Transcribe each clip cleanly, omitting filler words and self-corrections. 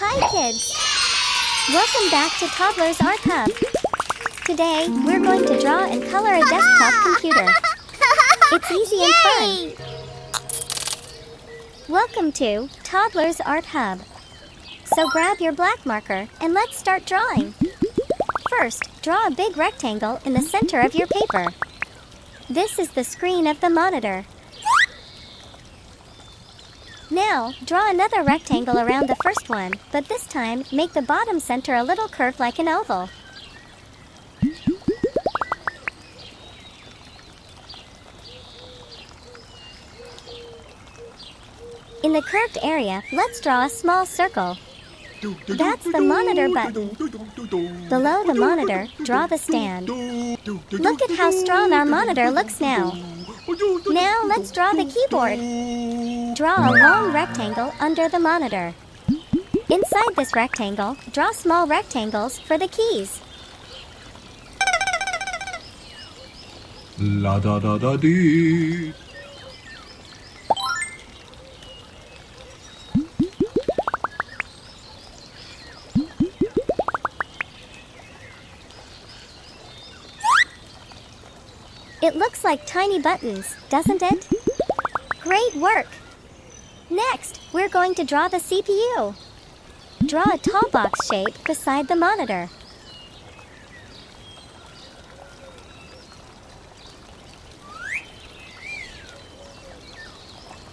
Hi kids! Welcome back to Toddlers Art Hub. Today, we're going to draw and color a desktop computer. It's easy and fun. Welcome to Toddlers Art Hub. So grab your black marker and let's start drawing. First, draw a big rectangle in the center of your paper. This is the screen of the monitor. Now, draw another rectangle around the first one, but this time, make the bottom center a little curved like an oval. In the curved area, let's draw a small circle. That's the monitor button. Below the monitor, draw the stand. Look at how strong our monitor looks now. Now let's draw the keyboard. Draw a long rectangle under the monitor. Inside this rectangle, draw small rectangles for the keys. La da da da dee. It looks like tiny buttons, doesn't it? Great work! Next, we're going to draw the CPU. Draw a tall box shape beside the monitor.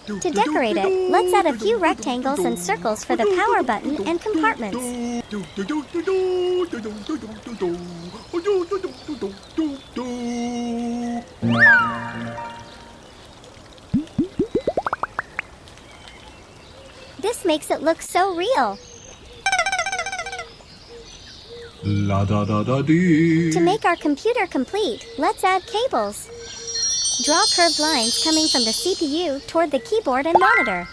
To decorate it, let's add a few rectangles and circles for the power button and compartments. This makes it look so real. La da da da dee. To make our computer complete, let's add cables. Draw curved lines coming from the CPU toward the keyboard and monitor.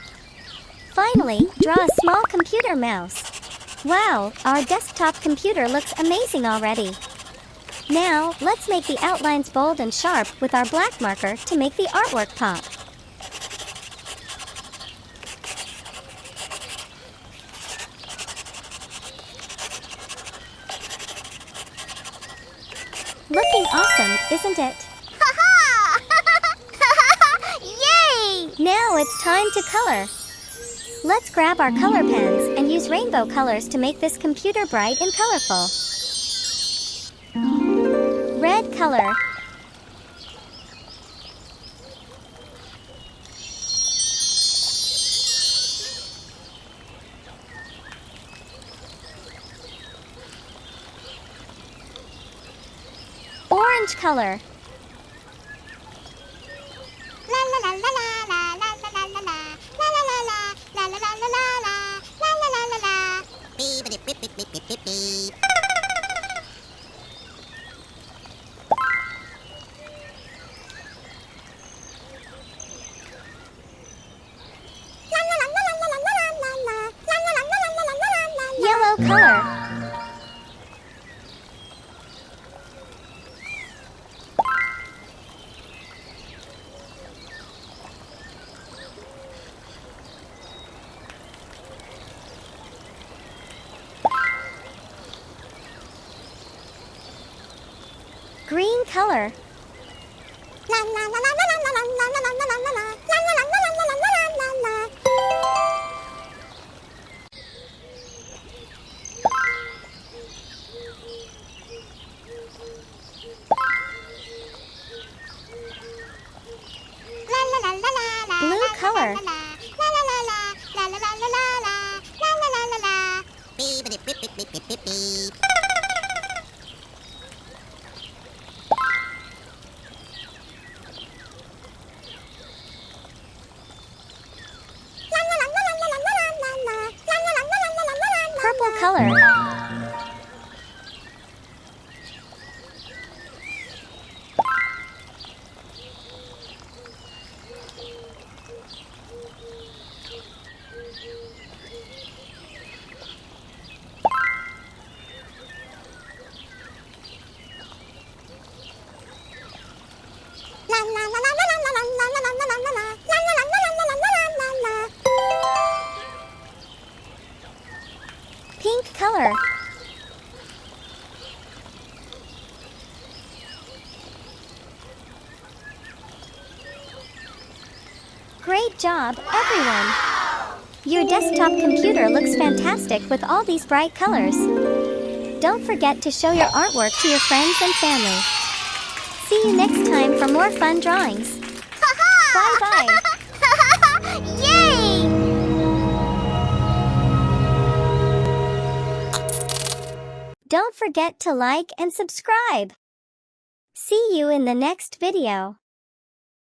Finally, draw a small computer mouse. Wow, our desktop computer looks amazing already. Now, let's make the outlines bold and sharp with our black marker to make the artwork pop. Looking awesome, isn't it? Yay! Now it's time to color. Let's grab our color pens and use rainbow colors to make this computer bright and colorful. Red color. Orange color. Yellow color. Green color. Blue color. Purple color. Pink color. Great job, everyone! Your desktop computer looks fantastic with all these bright colors. Don't forget to show your artwork to your friends and family. See you next time for more fun drawings. Bye-bye! Yay! Don't forget to like and subscribe. See you in the next video.